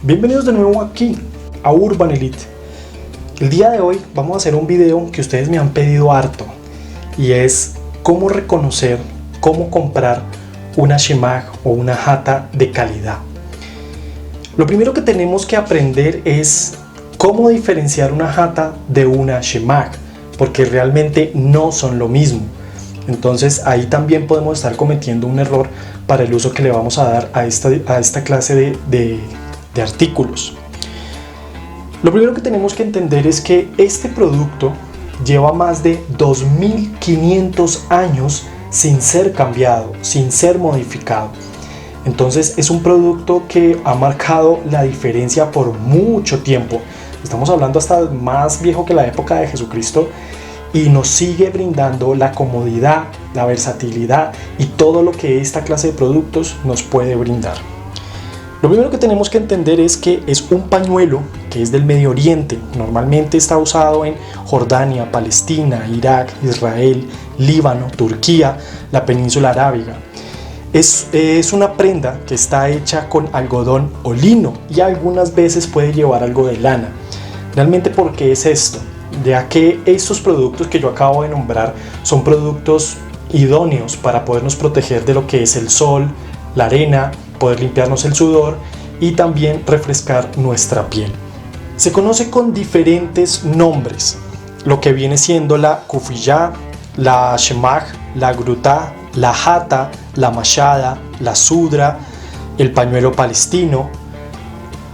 Bienvenidos de nuevo aquí a Urban Elite. El día de hoy vamos a hacer un video que ustedes me han pedido harto y es cómo reconocer, cómo comprar una Shemagh o una jata de calidad. Lo primero que tenemos que aprender es cómo diferenciar una jata de una Shemagh, porque realmente no son lo mismo. Entonces ahí también podemos estar cometiendo un error para el uso que le vamos a dar a esta clase de artículos. Lo primero que tenemos que entender es que este producto lleva más de 2500 años sin ser cambiado, sin ser modificado. Entonces es un producto que ha marcado la diferencia por mucho tiempo. Estamos hablando hasta más viejo que la época de Jesucristo y nos sigue brindando la comodidad, la versatilidad y todo lo que esta clase de productos nos puede brindar. Lo primero que tenemos que entender es que es un pañuelo que es del Medio Oriente. Normalmente está usado en Jordania, Palestina, Irak, Israel, Líbano, Turquía, la península arábiga. Es una prenda que está hecha con algodón o lino y algunas veces puede llevar algo de lana. Realmente, ¿por qué es esto? Ya que estos productos que yo acabo de nombrar son productos idóneos para podernos proteger de lo que es el sol, la arena, poder limpiarnos el sudor y también refrescar nuestra piel. Se conoce con diferentes nombres, lo que viene siendo la kufiyah, la Shemagh, la grutah, la jata, la mashada, la sudra, el pañuelo palestino,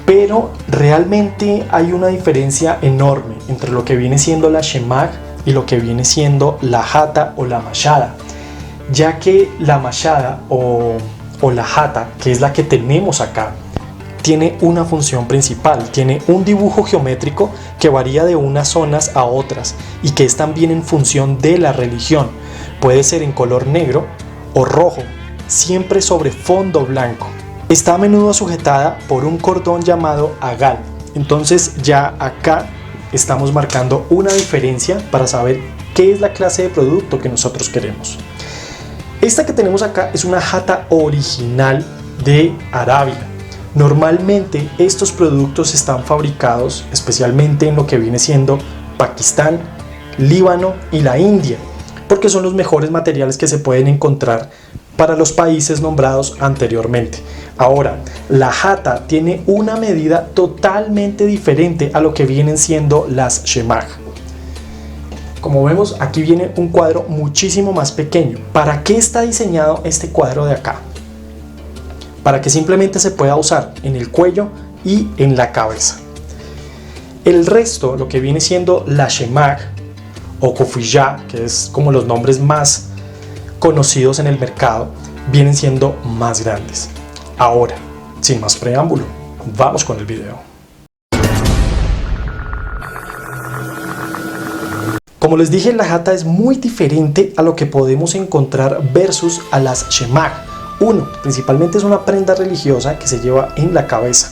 pero realmente hay una diferencia enorme entre lo que viene siendo la Shemagh y lo que viene siendo la jata o la mashada, ya que la mashada o la jata, que es la que tenemos acá, tiene una función principal, tiene un dibujo geométrico que varía de unas zonas a otras y que es también en función de la religión. Puede ser en color negro o rojo, siempre sobre fondo blanco. Está a menudo sujetada por un cordón llamado agal. Entonces ya acá estamos marcando una diferencia para saber qué es la clase de producto que nosotros queremos. Esta que tenemos acá es una jata original de Arabia. Normalmente estos productos están fabricados especialmente en lo que viene siendo Pakistán, Líbano y la India, porque son los mejores materiales que se pueden encontrar para los países nombrados anteriormente. Ahora, la jata tiene una medida totalmente diferente a lo que vienen siendo las Shemagh. Como vemos, aquí viene un cuadro muchísimo más pequeño. ¿Para qué está diseñado este cuadro de acá? Para que simplemente se pueda usar en el cuello y en la cabeza. El resto, lo que viene siendo la Shemagh o kufiyah, que es como los nombres más conocidos en el mercado, vienen siendo más grandes. Ahora, sin más preámbulo, vamos con el video. Como les dije, la jata es muy diferente a lo que podemos encontrar versus a las Shemagh. Principalmente es una prenda religiosa que se lleva en la cabeza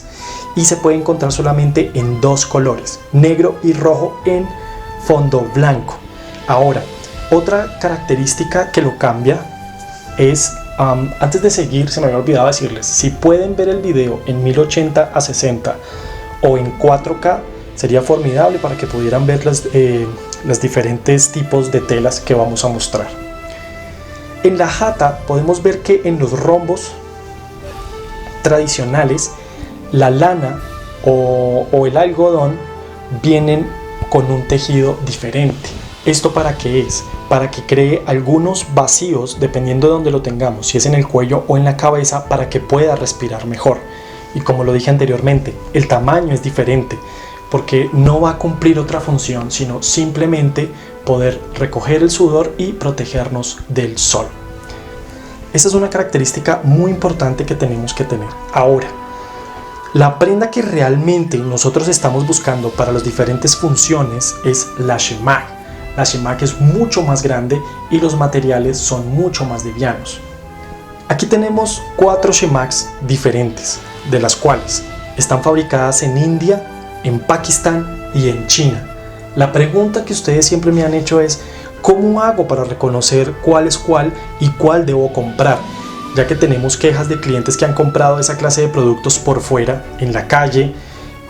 y se puede encontrar solamente en dos colores, negro y rojo en fondo blanco. Ahora, otra característica que lo cambia es, antes de seguir, se me había olvidado decirles, si pueden ver el video en 1080 a 60 o en 4K, sería formidable para que pudieran ver los diferentes tipos de telas que vamos a mostrar. En la jata podemos ver que en los rombos tradicionales la lana o el algodón vienen con un tejido diferente. ¿Esto para qué es? Para que cree algunos vacíos dependiendo de donde lo tengamos, si es en el cuello o en la cabeza, para que pueda respirar mejor. Y como lo dije anteriormente, el tamaño es diferente porque no va a cumplir otra función, sino simplemente poder recoger el sudor y protegernos del sol. Esa es una característica muy importante que tenemos que tener. Ahora, la prenda que realmente nosotros estamos buscando para las diferentes funciones es la Shemagh. La Shemagh es mucho más grande y los materiales son mucho más livianos. Aquí tenemos 4 Shemaghs diferentes, de las cuales están fabricadas en India, en Pakistán y en China. La pregunta que ustedes siempre me han hecho es: ¿cómo hago para reconocer cuál es cuál y cuál debo comprar? ya que tenemos quejas de clientes que han comprado esa clase de productos por fuera, en la calle,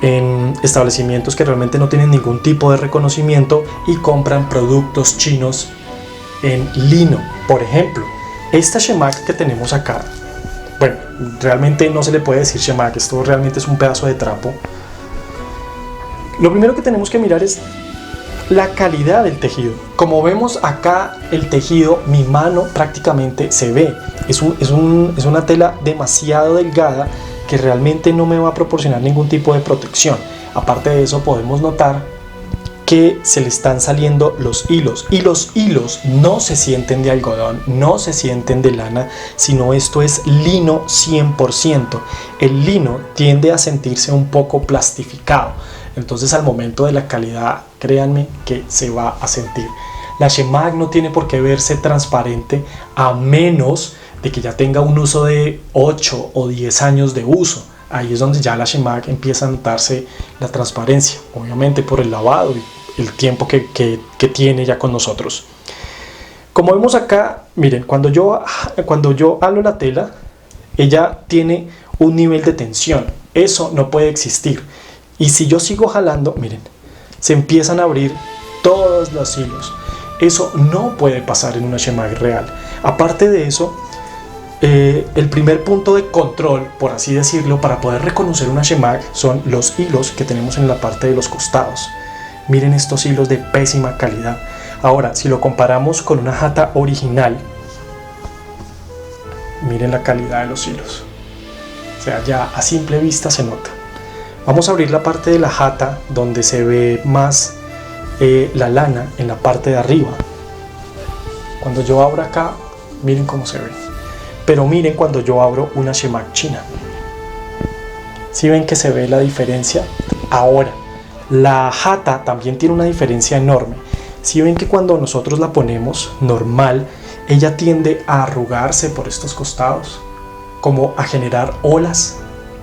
en establecimientos que realmente no tienen ningún tipo de reconocimiento y compran productos chinos en lino. Por ejemplo, esta shemak que tenemos acá, bueno, realmente no se le puede decir shemak, esto realmente es un pedazo de trapo. Lo primero que tenemos que mirar es la calidad del tejido. Como vemos acá, el tejido, mi mano prácticamente se ve. Es una tela demasiado delgada que realmente no me va a proporcionar ningún tipo de protección. Aparte de eso, podemos notar que se le están saliendo los hilos, y los hilos no se sienten de algodón, no se sienten de lana, sino esto es lino 100%. El lino tiende a sentirse un poco plastificado, entonces al momento de la calidad, créanme que se va a sentir. La shemak no tiene por qué verse transparente a menos de que ya tenga un uso de 8 o 10 años de uso. Ahí es donde ya la shemak empieza a notarse la transparencia, obviamente por el lavado y el tiempo que tiene ya con nosotros. Como vemos acá, miren, cuando yo halo la tela, ella tiene un nivel de tensión. Eso no puede existir. Y si yo sigo jalando, miren, se empiezan a abrir todos los hilos. Eso no puede pasar en una shemak real. Aparte de eso, el primer punto de control, por así decirlo, para poder reconocer una shemak son los hilos que tenemos en la parte de los costados. Miren estos hilos de pésima calidad. Ahora, si lo comparamos con una jata original, miren la calidad de los hilos. O sea, ya a simple vista se nota. Vamos a abrir la parte de la jata donde se ve más la lana en la parte de arriba. Cuando yo abro acá, miren cómo se ve. Pero miren cuando yo abro una shemak china. ¿Sí ven que se ve la diferencia? Ahora, la jata también tiene una diferencia enorme. ¿Sí ven que cuando nosotros la ponemos normal, ella tiende a arrugarse por estos costados, como a generar olas?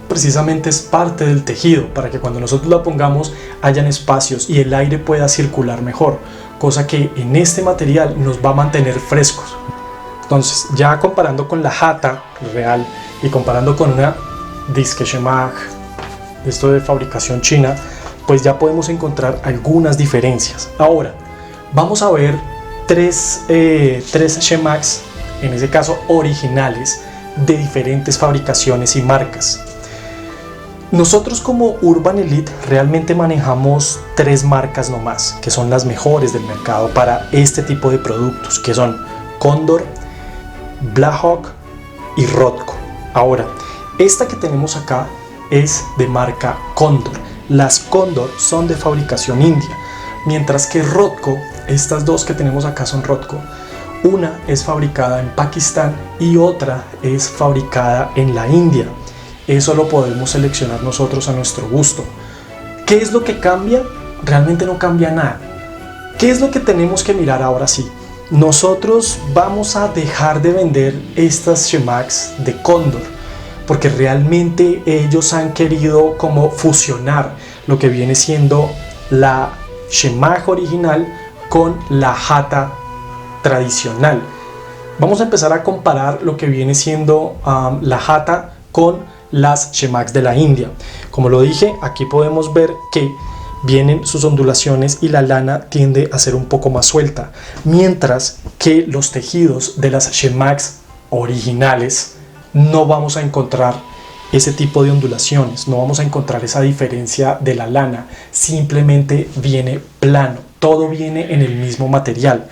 Precisamente es parte del tejido, para que cuando nosotros la pongamos hayan espacios y el aire pueda circular mejor, cosa que en este material nos va a mantener frescos. Entonces, ya comparando con la jata real y comparando con una disque shemak, esto de fabricación china, pues ya podemos encontrar algunas diferencias. Ahora, vamos a ver tres shemaks, en ese caso originales, de diferentes fabricaciones y marcas. Nosotros como Urban Elite realmente manejamos 3 marcas nomás, que son las mejores del mercado para este tipo de productos, que son Condor, Blackhawk y Rothco. Ahora, esta que tenemos acá es de marca Condor. Las Condor son de fabricación india, mientras que Rothco, estas dos que tenemos acá son Rothco. Una es fabricada en Pakistán y otra es fabricada en la India. Eso lo podemos seleccionar nosotros a nuestro gusto. ¿Qué es lo que cambia? Realmente no cambia nada. ¿Qué es lo que tenemos que mirar ahora sí? Nosotros vamos a dejar de vender estas shemaks de Condor, porque realmente ellos han querido como fusionar lo que viene siendo la shemak original con la jata tradicional. Vamos a empezar a comparar lo que viene siendo la jata con las shemaks de la India. Como lo dije, aquí podemos ver que vienen sus ondulaciones y la lana tiende a ser un poco más suelta, mientras que los tejidos de las shemaks originales no vamos a encontrar ese tipo de ondulaciones, no vamos a encontrar esa diferencia de la lana, simplemente viene plano, todo viene en el mismo material.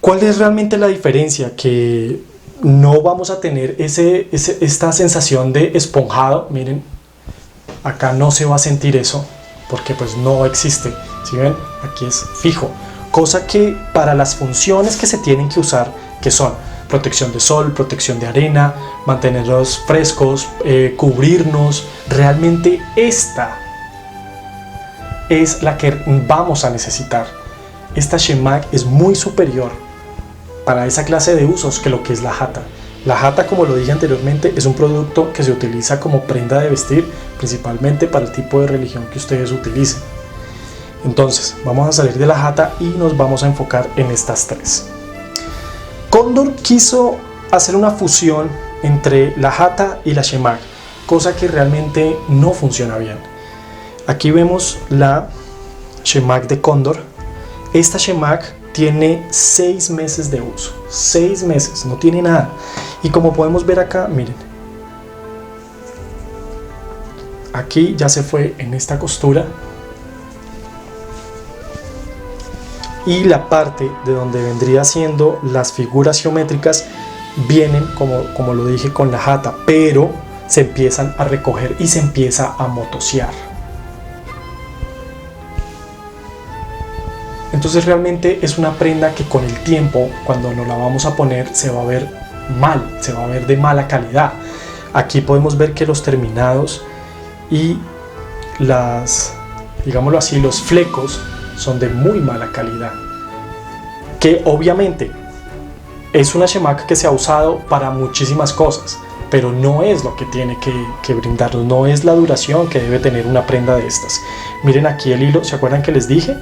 ¿Cuál es realmente la diferencia? Que no vamos a tener esta sensación de esponjado. Miren, acá no se va a sentir eso, porque pues no existe. ¿Sí ven? Aquí es fijo, cosa que para las funciones que se tienen que usar, que son protección de sol, protección de arena, mantenerlos frescos, cubrirnos, realmente esta es la que vamos a necesitar. Esta shemak es muy superior para esa clase de usos que lo que es la jata. La jata, como lo dije anteriormente, es un producto que se utiliza como prenda de vestir, principalmente para el tipo de religión que ustedes utilicen. Entonces, vamos a salir de la jata y nos vamos a enfocar en estas tres. Condor quiso hacer una fusión entre la Hata y la Shemagh, cosa que realmente no funciona bien. Aquí vemos la Shemagh de Cóndor. Esta Shemagh tiene 6 meses de uso, 6 meses, no tiene nada. Y como podemos ver acá, miren, aquí ya se fue en esta costura, y la parte de donde vendría siendo las figuras geométricas vienen, como lo dije, con la Hata, pero se empiezan a recoger y se empieza a motosear. Entonces realmente es una prenda que con el tiempo, cuando nos la vamos a poner, se va a ver mal, se va a ver de mala calidad. Aquí podemos ver que los terminados y digámoslo así, los flecos son de muy mala calidad, que obviamente es una Shemagh que se ha usado para muchísimas cosas, pero no es lo que tiene que brindarnos, no es la duración que debe tener una prenda de estas. Miren aquí el hilo, ¿se acuerdan que les dije?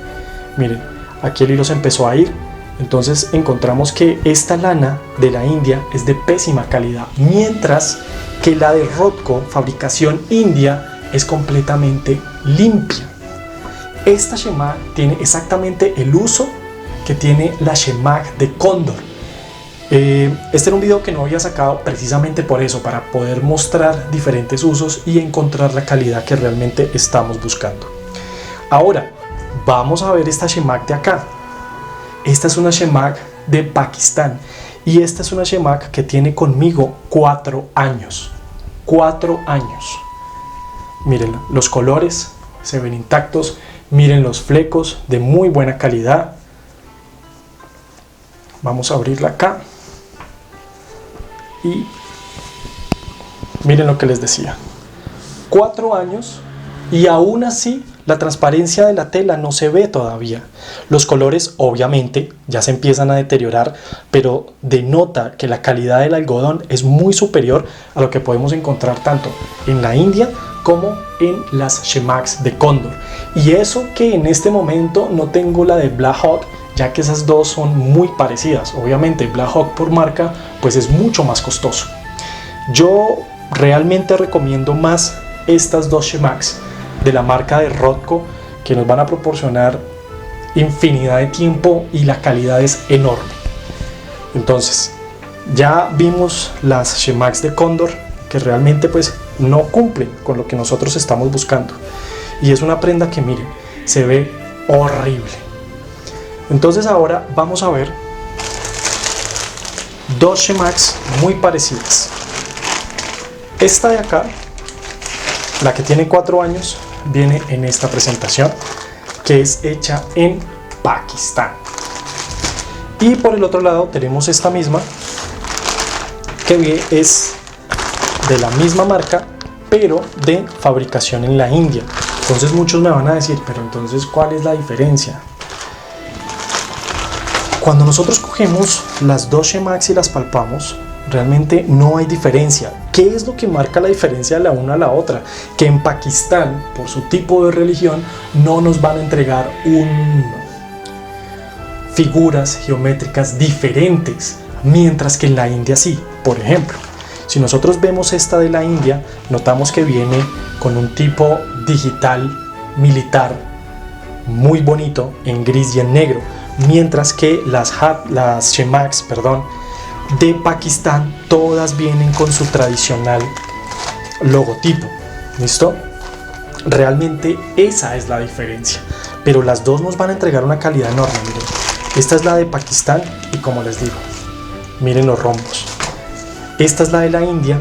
Miren, aquí el hilo se empezó a ir. Entonces encontramos que esta lana de la India es de pésima calidad, mientras que la de Rothko, fabricación india, es completamente limpia. Esta Shemagh tiene exactamente el uso que tiene la Shemagh de Cóndor. Este era un video que no había sacado precisamente por eso, para poder mostrar diferentes usos y encontrar la calidad que realmente estamos buscando. Ahora vamos a ver esta Shemagh de acá. Esta es una Shemagh de Pakistán y esta es una Shemagh que tiene conmigo 4 años. 4 años. Miren, los colores se ven intactos. Miren los flecos de muy buena calidad. Vamos a abrirla acá. Y miren lo que les decía. 4 años y aún así la transparencia de la tela no se ve todavía. Los colores obviamente ya se empiezan a deteriorar, pero denota que la calidad del algodón es muy superior a lo que podemos encontrar tanto en la India como en las Shemaghs de Cóndor. Y eso que en este momento no tengo la de Black Hawk, ya que esas dos son muy parecidas. Obviamente Black Hawk por marca pues es mucho más costoso. Yo realmente recomiendo más estas dos Shemaghs de la marca de Rothko, que nos van a proporcionar infinidad de tiempo y la calidad es enorme. Entonces ya vimos las Shemaghs de Cóndor, que realmente pues no cumplen con lo que nosotros estamos buscando, y es una prenda que miren, se ve horrible. Entonces ahora vamos a ver dos Shemaghs muy parecidas. Esta de acá, la que tiene 4 años, viene en esta presentación, que es hecha en Pakistán. Y por el otro lado tenemos esta misma, que es de la misma marca, pero de fabricación en la India. Entonces muchos me van a decir, pero entonces ¿cuál es la diferencia? Cuando nosotros cogemos las dos Shemaghs y las palpamos, realmente no hay diferencia. ¿Qué es lo que marca la diferencia de la una a la otra? Que en Pakistán, por su tipo de religión, no nos van a entregar figuras geométricas diferentes, mientras que en la India sí. Por ejemplo, si nosotros vemos esta de la India, notamos que viene con un tipo digital militar muy bonito en gris y en negro, mientras que las Shemaghs, de Pakistán todas vienen con su tradicional logotipo. ¿Listo? Realmente esa es la diferencia, pero las dos nos van a entregar una calidad enorme. Miren, esta es la de Pakistán y como les digo, miren los rombos. Esta es la de la India,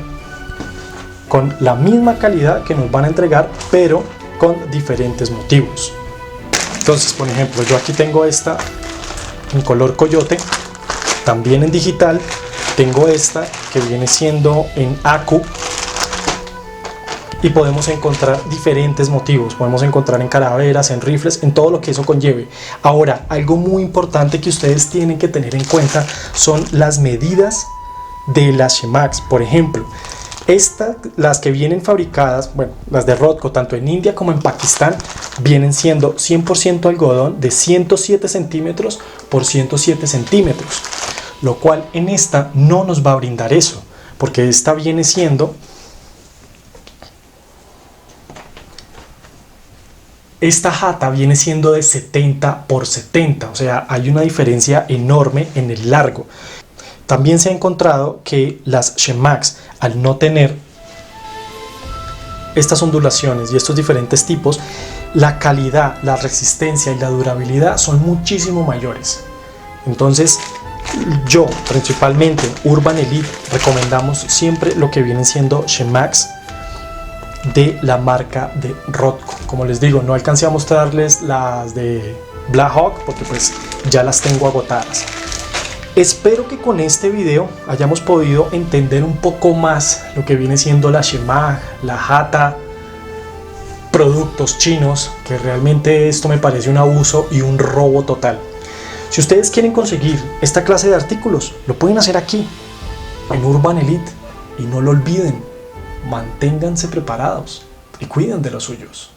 con la misma calidad que nos van a entregar, pero con diferentes motivos. Entonces, por ejemplo, yo aquí tengo esta en color coyote, también en digital. Tengo esta que viene siendo en acu, y podemos encontrar diferentes motivos. Podemos encontrar en calaveras, en rifles, en todo lo que eso conlleve. Ahora, algo muy importante que ustedes tienen que tener en cuenta son las medidas de las Shemaghs. Por ejemplo, las que vienen fabricadas, bueno, las de Rothko, tanto en India como en Pakistán, vienen siendo 100% algodón de 107 centímetros por 107 centímetros. lo cual en esta no nos va a brindar eso, porque esta viene siendo... Esta jata viene siendo de 70 por 70, o sea, hay una diferencia enorme en el largo. También se ha encontrado que las Shemax, al no tener estas ondulaciones y estos diferentes tipos, la calidad, la resistencia y la durabilidad son muchísimo mayores. Entonces, yo principalmente Urban Elite recomendamos siempre lo que vienen siendo Shemax de la marca de Rothco. Como les digo, no alcancé a mostrarles las de Black Hawk porque pues ya las tengo agotadas. Espero que con este video hayamos podido entender un poco más lo que viene siendo la Shemag, la Jata, productos chinos, que realmente esto me parece un abuso y un robo total. Si ustedes quieren conseguir esta clase de artículos, lo pueden hacer aquí, en Urban Elite, y no lo olviden. Manténganse preparados y cuiden de los suyos.